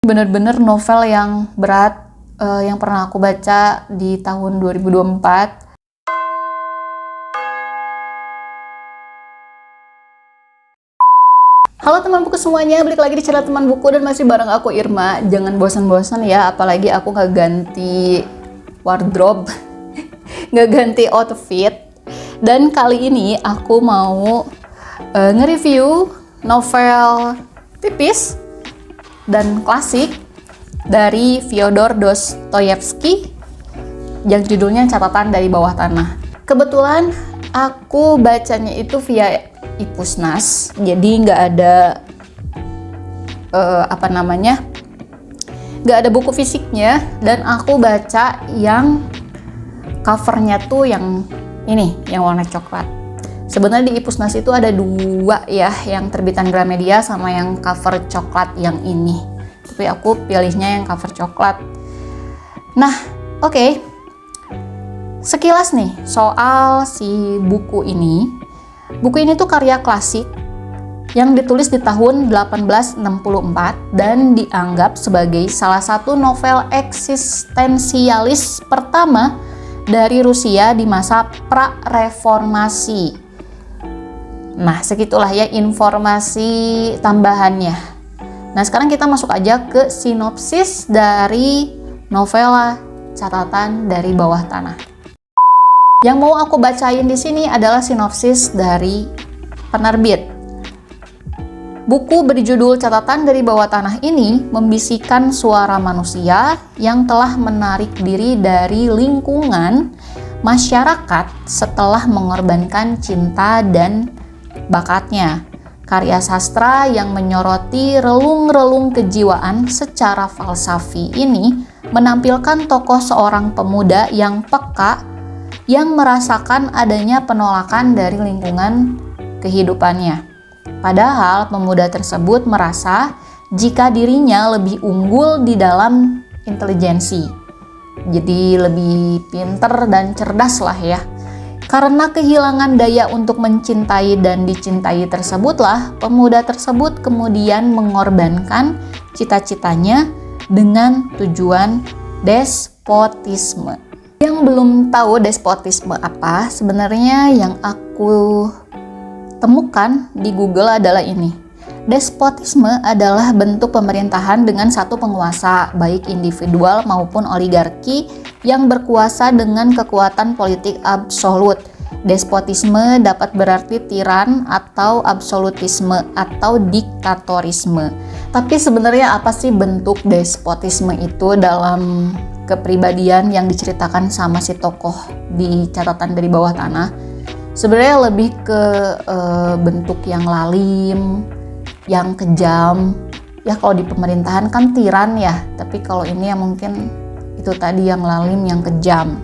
Bener-bener novel yang berat yang pernah aku baca di tahun 2024. Halo teman buku semuanya, balik lagi di channel teman buku dan masih bareng aku Irma. Jangan bosan-bosan ya, apalagi aku nggak ganti wardrobe, nggak ganti outfit. Dan kali ini aku mau nge-review novel tipis dan klasik dari Fyodor Dostoyevsky yang judulnya Catatan dari Bawah Tanah. Kebetulan aku bacanya itu via Ipusnas, jadi nggak ada nggak ada buku fisiknya, dan aku baca yang covernya tuh yang ini, yang warna coklat. Sebenarnya di Ipusnas itu ada dua ya, yang terbitan Gramedia sama yang cover coklat yang ini. Tapi aku pilihnya yang cover coklat. Nah, oke. Sekilas nih soal si buku ini. Buku ini tuh karya klasik yang ditulis di tahun 1864 dan dianggap sebagai salah satu novel eksistensialis pertama dari Rusia di masa pra-reformasi. Nah, segitulah ya informasi tambahannya. Nah, sekarang kita masuk aja ke sinopsis dari novela Catatan dari Bawah Tanah. Yang mau aku bacain di sini adalah sinopsis dari penerbit. Buku berjudul Catatan dari Bawah Tanah ini membisikkan suara manusia yang telah menarik diri dari lingkungan masyarakat setelah mengorbankan cinta dan bakatnya. Karya sastra yang menyoroti relung-relung kejiwaan secara falsafi ini menampilkan tokoh seorang pemuda yang peka yang merasakan adanya penolakan dari lingkungan kehidupannya. Padahal pemuda tersebut merasa jika dirinya lebih unggul di dalam intelijensi. Jadi lebih pinter dan cerdas lah ya. Karena kehilangan daya untuk mencintai dan dicintai tersebutlah, pemuda tersebut kemudian mengorbankan cita-citanya dengan tujuan despotisme. Yang belum tahu despotisme apa, sebenarnya yang aku temukan di Google adalah ini. Despotisme adalah bentuk pemerintahan dengan satu penguasa, baik individual maupun oligarki, yang berkuasa dengan kekuatan politik absolut. Despotisme dapat berarti tiran atau absolutisme atau diktatorisme. Tapi sebenarnya apa sih bentuk despotisme itu dalam kepribadian yang diceritakan sama si tokoh di Catatan dari Bawah Tanah? Sebenarnya lebih ke bentuk yang lalim, yang kejam. Ya kalau di pemerintahan kan tiran ya, tapi kalau ini ya mungkin itu tadi yang lalim, yang kejam.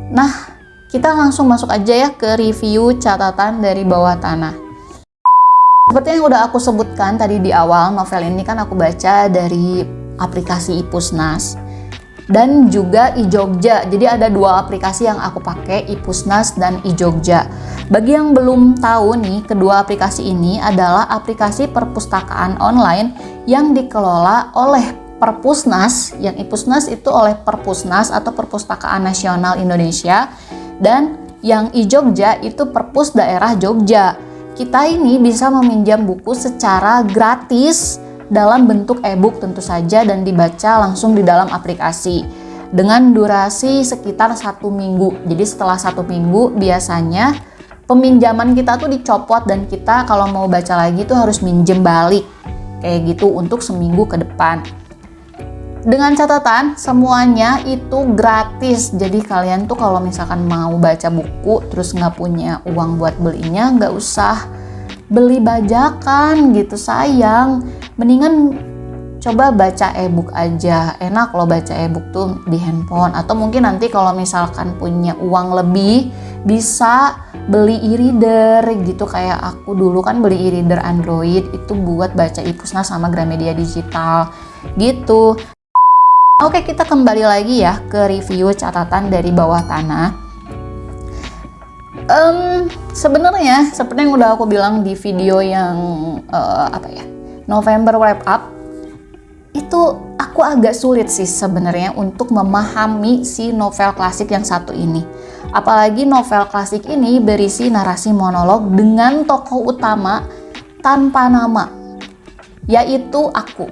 Nah, kita langsung masuk aja ya ke review Catatan dari Bawah Tanah. Seperti yang udah aku sebutkan tadi di awal, novel ini kan aku baca dari aplikasi Ipusnas dan juga iJogja. Jadi ada dua aplikasi yang aku pakai, Ipusnas dan iJogja. Bagi yang belum tahu nih, kedua aplikasi ini adalah aplikasi perpustakaan online yang dikelola oleh Perpusnas. Yang Ipusnas itu oleh Perpusnas atau Perpustakaan Nasional Indonesia, dan yang iJogja itu Perpus Daerah Jogja. Kita ini bisa meminjam buku secara gratis dalam bentuk e-book tentu saja dan dibaca langsung di dalam aplikasi dengan durasi sekitar 1 minggu. Jadi setelah 1 minggu biasanya peminjaman kita tuh dicopot dan kita kalau mau baca lagi tuh harus minjem balik kayak gitu untuk seminggu ke depan. Dengan catatan semuanya itu gratis. Jadi kalian tuh kalau misalkan mau baca buku terus nggak punya uang buat belinya, nggak usah beli bajakan gitu, sayang. Mendingan coba baca e-book aja. Enak loh baca e-book tuh di handphone. Atau mungkin nanti kalau misalkan punya uang lebih bisa beli e-reader gitu. Kayak aku dulu kan beli e-reader Android itu buat baca Ipusnas sama Gramedia Digital gitu. Oke, kita kembali lagi ya ke review Catatan dari Bawah Tanah. Sebenarnya seperti yang udah aku bilang di video yang November Wrap Up, itu aku agak sulit sih sebenarnya untuk memahami si novel klasik yang satu ini. Apalagi novel klasik ini berisi narasi monolog dengan tokoh utama tanpa nama, yaitu aku.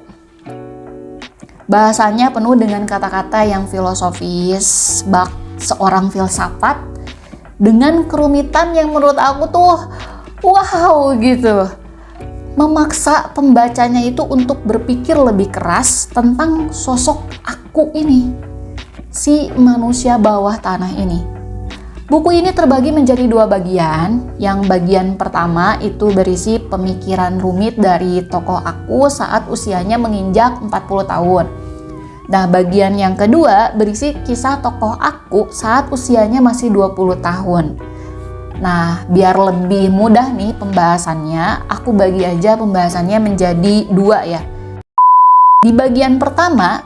Bahasanya penuh dengan kata-kata yang filosofis, bak seorang filsafat, dengan kerumitan yang menurut aku tuh wow gitu. Memaksa pembacanya itu untuk berpikir lebih keras tentang sosok aku ini, si manusia bawah tanah ini. Buku ini terbagi menjadi 2 bagian. Yang bagian pertama itu berisi pemikiran rumit dari tokoh aku saat usianya menginjak 40 tahun. Nah, bagian yang kedua berisi kisah tokoh aku saat usianya masih 20 tahun. Nah, biar lebih mudah nih pembahasannya, aku bagi aja pembahasannya menjadi 2 ya. Di bagian pertama,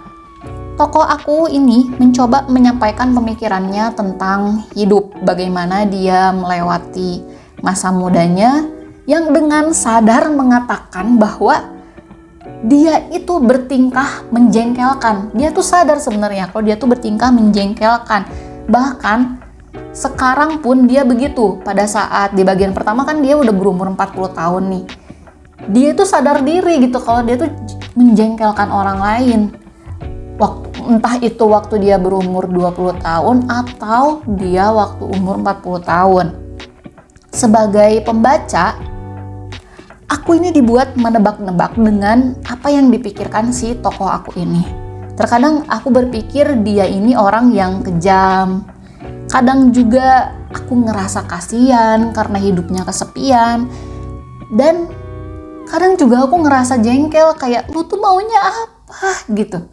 tokoh aku ini mencoba menyampaikan pemikirannya tentang hidup, bagaimana dia melewati masa mudanya yang dengan sadar mengatakan bahwa dia itu bertingkah menjengkelkan. Dia tuh sadar sebenarnya kalau dia tuh bertingkah menjengkelkan. Bahkan sekarang pun dia begitu. Pada saat di bagian pertama kan dia udah berumur 40 tahun nih. Dia tuh sadar diri gitu kalau dia tuh menjengkelkan orang lain. Entah itu waktu dia berumur 20 tahun atau dia waktu umur 40 tahun. Sebagai pembaca, aku ini dibuat menebak-nebak dengan apa yang dipikirkan si tokoh aku ini. Terkadang aku berpikir dia ini orang yang kejam. Kadang juga aku ngerasa kasihan karena hidupnya kesepian. Dan kadang juga aku ngerasa jengkel kayak lu tuh maunya apa gitu.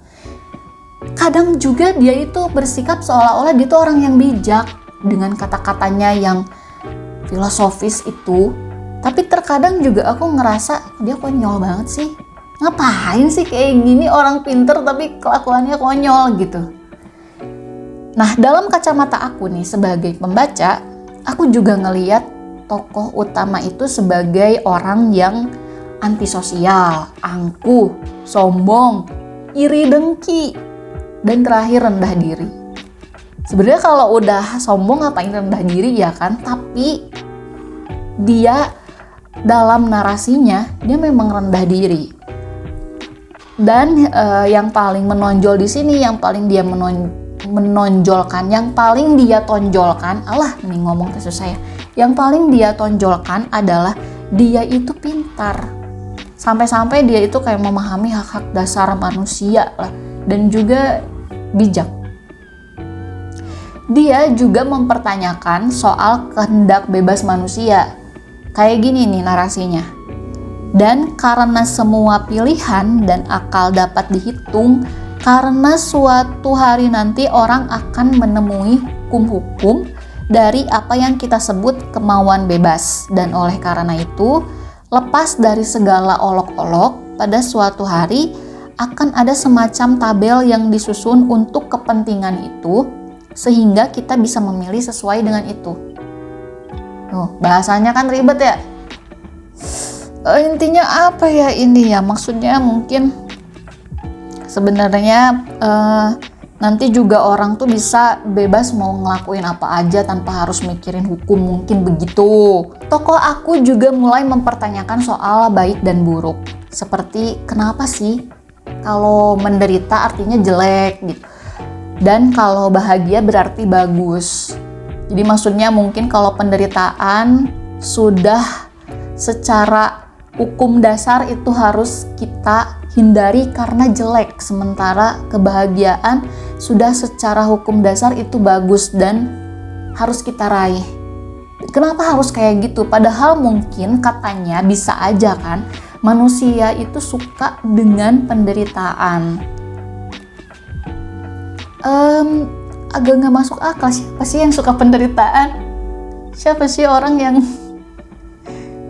Kadang juga dia itu bersikap seolah-olah dia tuh orang yang bijak dengan kata-katanya yang filosofis itu. Tapi terkadang juga aku ngerasa dia konyol banget sih. Ngapain sih kayak gini orang pinter tapi kelakuannya konyol gitu. Nah, dalam kacamata aku nih sebagai pembaca, aku juga ngelihat tokoh utama itu sebagai orang yang antisosial, angkuh, sombong, iri dengki, dan terakhir rendah diri. Sebenarnya kalau udah sombong ngapain rendah diri ya kan? Tapi dia dalam narasinya dia memang rendah diri. Dan yang paling menonjol di sini, yang paling dia menonjolkan, yang paling dia tonjolkan, ini ngomong susah ya. Yang paling dia tonjolkan adalah dia itu pintar. Sampai-sampai dia itu kayak memahami hak-hak dasar manusia lah, dan juga bijak. Dia juga mempertanyakan soal kehendak bebas manusia. Kayak gini nih narasinya. Dan karena semua pilihan dan akal dapat dihitung, karena suatu hari nanti orang akan menemui hukum-hukum dari apa yang kita sebut kemauan bebas. Dan oleh karena itu, lepas dari segala olok-olok, pada suatu hari akan ada semacam tabel yang disusun untuk kepentingan itu, sehingga kita bisa memilih sesuai dengan itu. Bahasanya kan ribet ya. Intinya apa ya ini ya? Maksudnya mungkin sebenarnya nanti juga orang tuh bisa bebas mau ngelakuin apa aja tanpa harus mikirin hukum, mungkin begitu. Tokoh aku juga mulai mempertanyakan soal baik dan buruk. Seperti kenapa sih kalau menderita artinya jelek gitu. Dan kalau bahagia berarti bagus. Jadi maksudnya mungkin kalau penderitaan sudah secara hukum dasar itu harus kita hindari karena jelek, sementara kebahagiaan sudah secara hukum dasar itu bagus dan harus kita raih. Kenapa harus kayak gitu? Padahal mungkin katanya bisa aja kan manusia itu suka dengan penderitaan. Agak gak masuk akal, siapa sih yang suka penderitaan? Siapa sih orang yang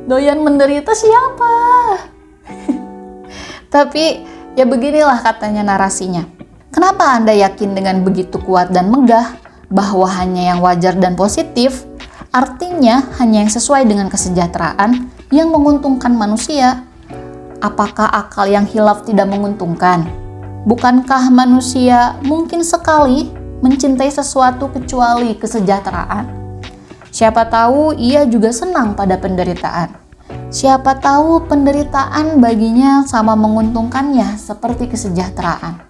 doyan menderita, siapa? Tapi ya beginilah katanya narasinya. Kenapa Anda yakin dengan begitu kuat dan megah bahwa hanya yang wajar dan positif, artinya hanya yang sesuai dengan kesejahteraan yang menguntungkan manusia? Apakah akal yang hilaf tidak menguntungkan? Bukankah manusia mungkin sekali mencintai sesuatu kecuali kesejahteraan? Siapa tahu ia juga senang pada penderitaan. Siapa tahu penderitaan baginya sama menguntungkannya seperti kesejahteraan.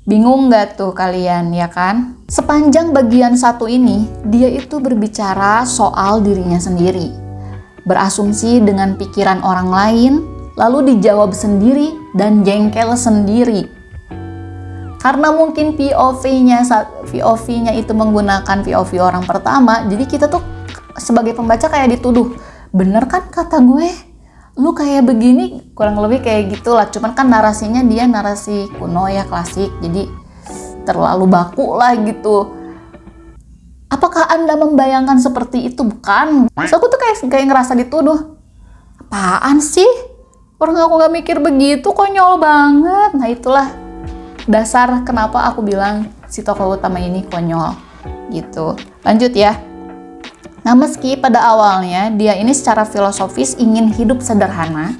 Bingung nggak tuh kalian, ya kan? Sepanjang bagian satu ini, dia itu berbicara soal dirinya sendiri. Berasumsi dengan pikiran orang lain, lalu dijawab sendiri dan jengkel sendiri. Karena mungkin POV-nya itu menggunakan POV orang pertama, jadi kita tuh sebagai pembaca kayak dituduh, bener kan kata gue? Lu kayak begini, kurang lebih kayak gitulah. Cuman kan narasinya dia narasi kuno ya, klasik, jadi terlalu baku lah gitu. Apakah Anda membayangkan seperti itu? Bukan. Terus aku tuh kayak ngerasa dituduh. Apaan sih? Orang aku gak mikir begitu, konyol banget. Nah itulah dasar kenapa aku bilang si tokoh utama ini konyol gitu. Lanjut ya. Nah, meski pada awalnya dia ini secara filosofis ingin hidup sederhana,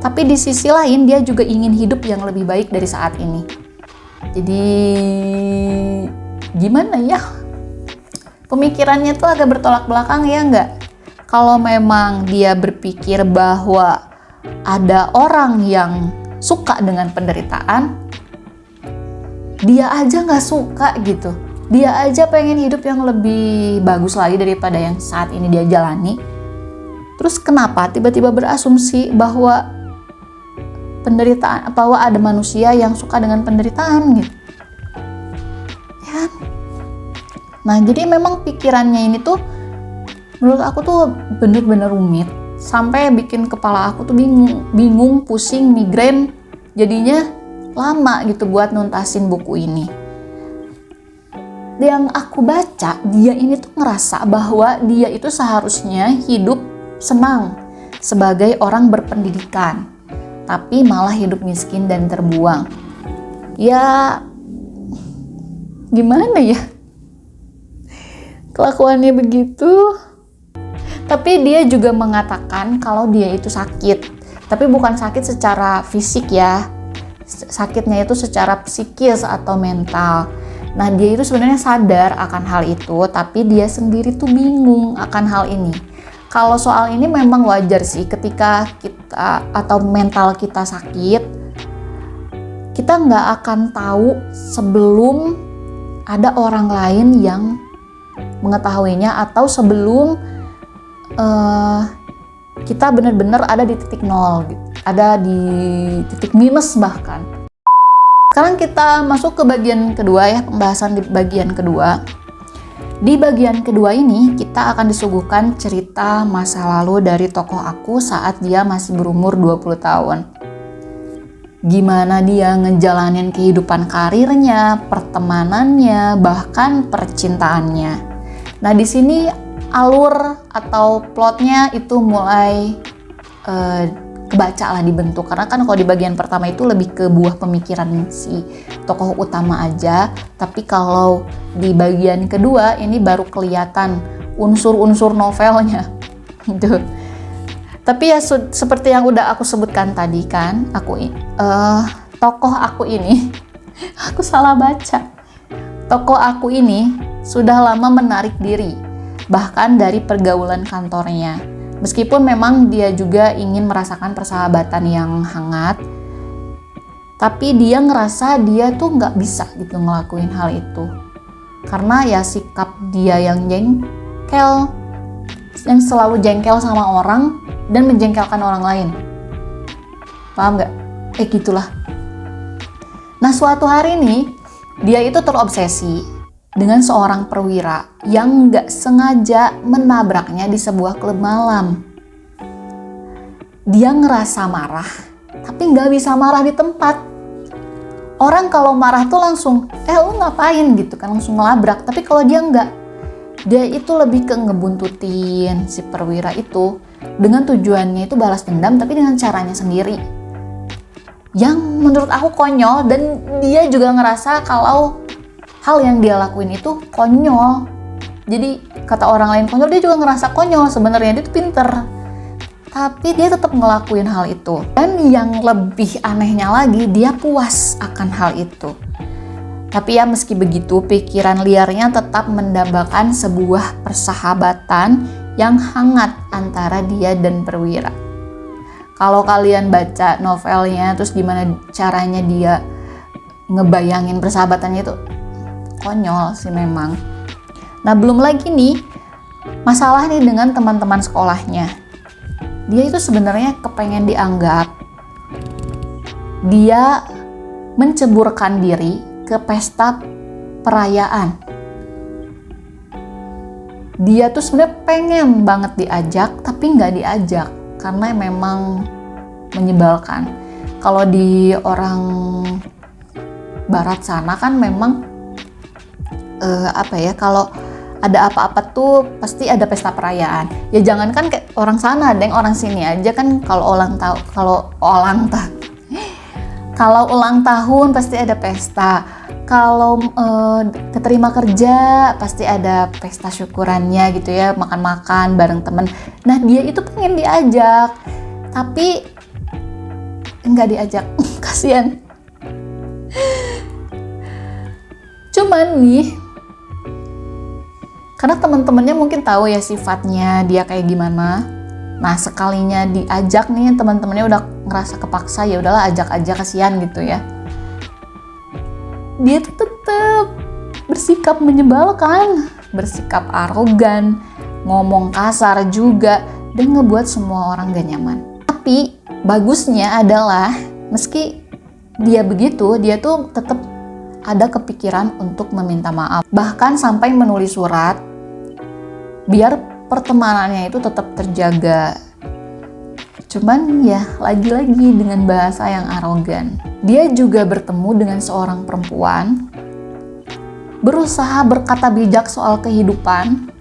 tapi di sisi lain dia juga ingin hidup yang lebih baik dari saat ini. Jadi gimana ya? Pemikirannya tuh agak bertolak belakang ya nggak? Kalau memang dia berpikir bahwa ada orang yang suka dengan penderitaan, dia aja nggak suka gitu. Dia aja pengen hidup yang lebih bagus lagi daripada yang saat ini dia jalani. Terus kenapa tiba-tiba berasumsi bahwa bahwa ada manusia yang suka dengan penderitaan gitu? Ya. Nah, jadi memang pikirannya ini tuh menurut aku tuh bener-bener rumit. Sampai bikin kepala aku tuh bingung, pusing, migrain. Jadinya lama gitu buat nuntasin buku ini. Yang aku baca, dia ini tuh ngerasa bahwa dia itu seharusnya hidup senang sebagai orang berpendidikan, tapi malah hidup miskin dan terbuang. Ya, gimana ya? Kelakuannya begitu. Tapi dia juga mengatakan kalau dia itu sakit, tapi bukan sakit secara fisik ya. Sakitnya itu secara psikis atau mental. Nah, dia itu sebenarnya sadar akan hal itu, tapi dia sendiri tuh bingung akan hal ini. Kalau soal ini memang wajar sih ketika kita atau mental kita sakit, kita nggak akan tahu sebelum ada orang lain yang mengetahuinya atau sebelum kita benar-benar ada di titik nol, ada di titik minus bahkan. Sekarang kita masuk ke bagian kedua ya, pembahasan di bagian kedua. Di bagian kedua ini kita akan disuguhkan cerita masa lalu dari tokoh aku saat dia masih berumur 20 tahun. Gimana dia ngejalanin kehidupan karirnya, pertemanannya, bahkan percintaannya. Nah, di sini alur atau plotnya itu mulai kebaca lah, dibentuk, karena kan kalau di bagian pertama itu lebih ke buah pemikiran si tokoh utama aja, tapi kalau di bagian kedua ini baru kelihatan unsur-unsur novelnya gitu. Tapi ya seperti yang udah aku sebutkan tadi kan, tokoh aku ini aku salah baca. Tokoh aku ini sudah lama menarik diri bahkan dari pergaulan kantornya. Meskipun memang dia juga ingin merasakan persahabatan yang hangat, tapi dia ngerasa dia tuh nggak bisa gitu ngelakuin hal itu. Karena ya sikap dia yang jengkel, yang selalu jengkel sama orang dan menjengkelkan orang lain. Paham nggak? Gitulah. Nah, suatu hari nih, dia itu terobsesi dengan seorang perwira yang nggak sengaja menabraknya di sebuah klub malam. Dia ngerasa marah, tapi nggak bisa marah di tempat. Orang kalau marah tuh langsung, lu ngapain gitu kan, langsung ngelabrak. Tapi kalau dia nggak, dia itu lebih ke ngebuntutin si perwira itu dengan tujuannya itu balas dendam, tapi dengan caranya sendiri. Yang menurut aku konyol, dan dia juga ngerasa kalau hal yang dia lakuin itu konyol. Jadi kata orang lain konyol, dia juga ngerasa konyol. Sebenarnya dia tuh pinter. tapi dia tetap ngelakuin hal itu. Dan yang lebih anehnya lagi, dia puas akan hal itu. Tapi ya meski begitu, pikiran liarnya tetap mendambakan sebuah persahabatan yang hangat antara dia dan Perwira. Kalau kalian baca novelnya, terus gimana caranya dia ngebayangin persahabatannya itu konyol sih memang. Nah, belum lagi nih masalah nih dengan teman-teman sekolahnya. Dia itu sebenarnya kepengen dianggap. Dia menceburkan diri ke pesta perayaan. Dia tuh sebenarnya pengen banget diajak, tapi nggak diajak karena memang menyebalkan. Kalau di orang barat sana kan memang kalau ada apa-apa tuh pasti ada pesta perayaan. Ya jangankan kayak orang sana, ada yang orang sini aja kan kalau ulang tahun pasti ada pesta. Kalau keterima kerja pasti ada pesta syukurannya gitu ya, makan-makan bareng temen. Nah, dia itu pengen diajak, tapi nggak diajak. Kasian. Cuman nih, karena teman-temannya mungkin tahu ya sifatnya dia kayak gimana. Nah, sekalinya diajak nih, teman-temannya udah ngerasa kepaksa, ya udahlah ajak aja, kasihan gitu ya. Dia tuh tetap bersikap menyebalkan, bersikap arogan, ngomong kasar juga, dan ngebuat semua orang gak nyaman. Tapi bagusnya adalah meski dia begitu, dia tuh tetap ada kepikiran untuk meminta maaf. Bahkan sampai menulis surat biar pertemanannya itu tetap terjaga. Cuman ya lagi-lagi dengan bahasa yang arogan. Dia juga bertemu dengan seorang perempuan, berusaha berkata bijak soal kehidupan,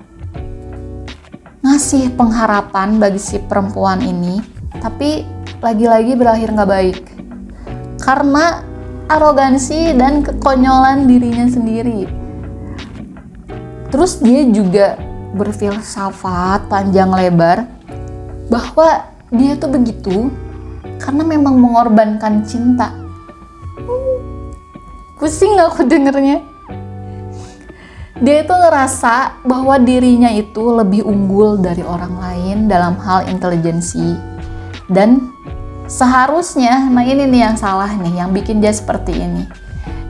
ngasih pengharapan bagi si perempuan ini, tapi lagi-lagi berakhir gak baik. Karena arogansi dan kekonyolan dirinya sendiri. Terus dia juga berfilsafat panjang lebar bahwa dia tuh begitu karena memang mengorbankan cinta. Pusing aku dengernya. Dia itu ngerasa bahwa dirinya itu lebih unggul dari orang lain dalam hal intelijensi. Dan seharusnya, nah ini nih yang salah nih, yang bikin dia seperti ini.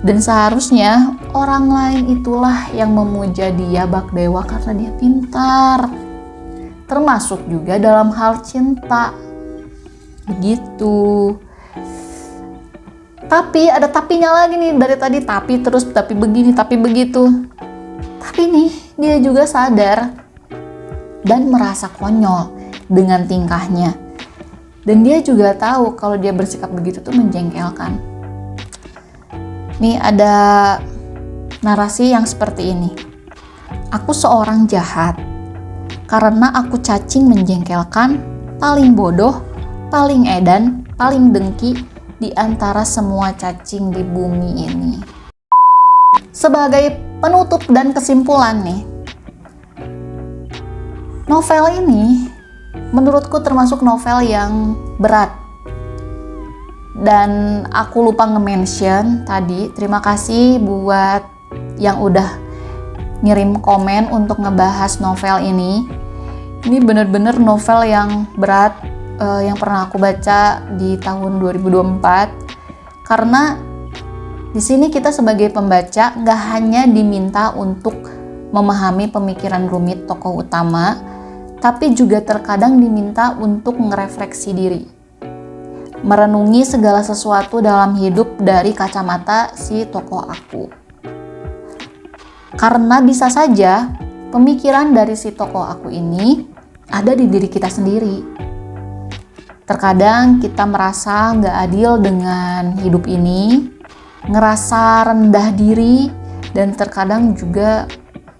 Dan seharusnya orang lain itulah yang memuja dia bak dewa karena dia pintar. Termasuk juga dalam hal cinta. Begitu. Tapi ada tapinya lagi nih, dari tadi tapi terus, tapi begini, tapi begitu. Tapi nih dia juga sadar dan merasa konyol dengan tingkahnya. Dan dia juga tahu kalau dia bersikap begitu tuh menjengkelkan. Nih ada narasi yang seperti ini. Aku seorang jahat karena aku cacing menjengkelkan, paling bodoh, paling edan, paling dengki di antara semua cacing di bumi ini. Sebagai penutup dan kesimpulan nih, novel ini menurutku termasuk novel yang berat. Dan aku lupa nge-mention tadi, terima kasih buat yang udah ngirim komen untuk ngebahas novel ini. Ini bener-bener novel yang berat, yang pernah aku baca di tahun 2024. Karena di sini kita sebagai pembaca nggak hanya diminta untuk memahami pemikiran rumit tokoh utama, tapi juga terkadang diminta untuk ngerefleksi diri. Merenungi segala sesuatu dalam hidup dari kacamata si tokoh aku. Karena bisa saja pemikiran dari si tokoh aku ini ada di diri kita sendiri. Terkadang kita merasa nggak adil dengan hidup ini, ngerasa rendah diri, dan terkadang juga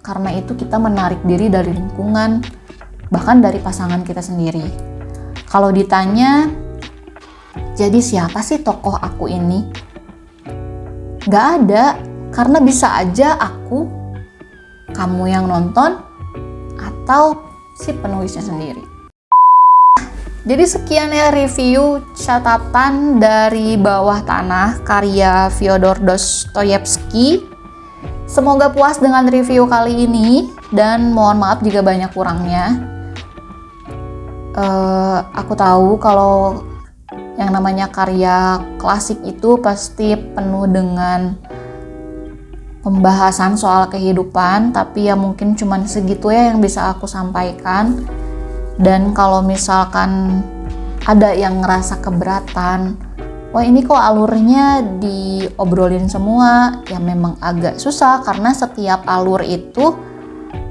karena itu kita menarik diri dari lingkungan, bahkan dari pasangan kita sendiri. Kalau ditanya, jadi siapa sih tokoh aku ini? Gak ada, karena bisa aja aku, kamu yang nonton, atau si penulisnya sendiri. Jadi sekian ya review catatan dari Bawah Tanah karya Fyodor Dostoyevsky. Semoga puas dengan review kali ini dan mohon maaf jika banyak kurangnya. Aku tahu kalau yang namanya karya klasik itu pasti penuh dengan pembahasan soal kehidupan, tapi ya mungkin cuman segitu ya yang bisa aku sampaikan. Dan kalau misalkan ada yang ngerasa keberatan, wah ini kok alurnya diobrolin semua, ya memang agak susah karena setiap alur itu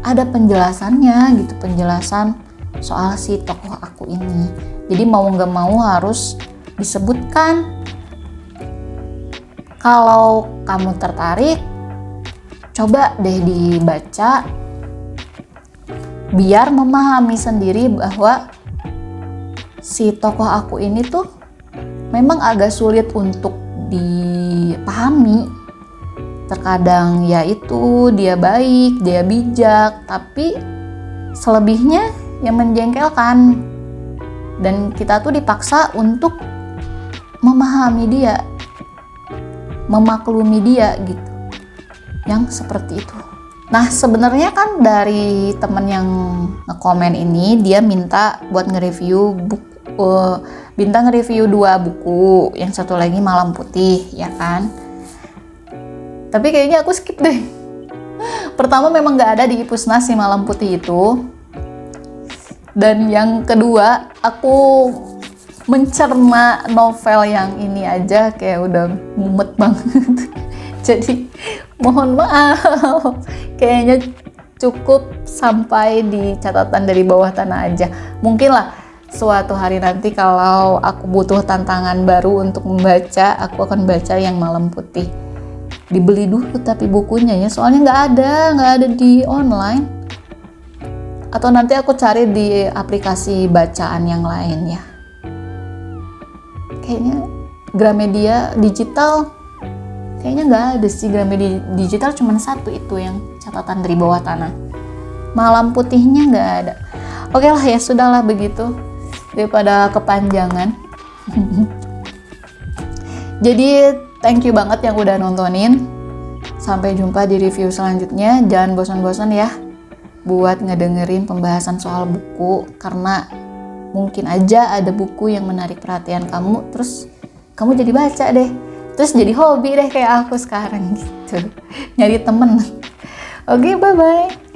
ada penjelasannya gitu, penjelasan soal si tokoh aku ini. Jadi mau nggak mau harus disebutkan. Kalau kamu tertarik, coba deh dibaca biar memahami sendiri bahwa si tokoh aku ini tuh memang agak sulit untuk dipahami. Terkadang ya itu dia baik, dia bijak, tapi selebihnya yang menjengkelkan. Dan kita tuh dipaksa untuk memahami dia, memaklumi dia gitu. Yang seperti itu. Nah sebenarnya kan dari temen yang nge-komen ini, dia minta buat nge-review buku, bintang nge-review 2 buku, yang satu lagi Malam Putih, ya kan. Tapi kayaknya aku skip deh. Pertama memang gak ada di Ipusnas si Malam Putih itu. Dan yang kedua, aku mencerna novel yang ini aja kayak udah mumet banget. Jadi mohon maaf, kayaknya cukup sampai di catatan dari Bawah Tanah aja. Mungkin lah suatu hari nanti kalau aku butuh tantangan baru untuk membaca, aku akan baca yang Malam Putih. Dibeli dulu tapi bukunya ya, soalnya nggak ada di online. Atau nanti aku cari di aplikasi bacaan yang lain ya. Kayaknya Gramedia digital kayaknya nggak ada sih. Gramedia digital cuma satu itu yang catatan dari Bawah Tanah. Malam Putihnya nggak ada. Oke lah ya, sudahlah begitu daripada kepanjangan. Jadi thank you banget yang udah nontonin. Sampai jumpa di review selanjutnya. Jangan bosan-bosan ya buat ngedengerin pembahasan soal buku, karena mungkin aja ada buku yang menarik perhatian kamu, terus kamu jadi baca deh. Terus jadi hobi deh kayak aku sekarang gitu. Nyari temen. Oke, bye-bye.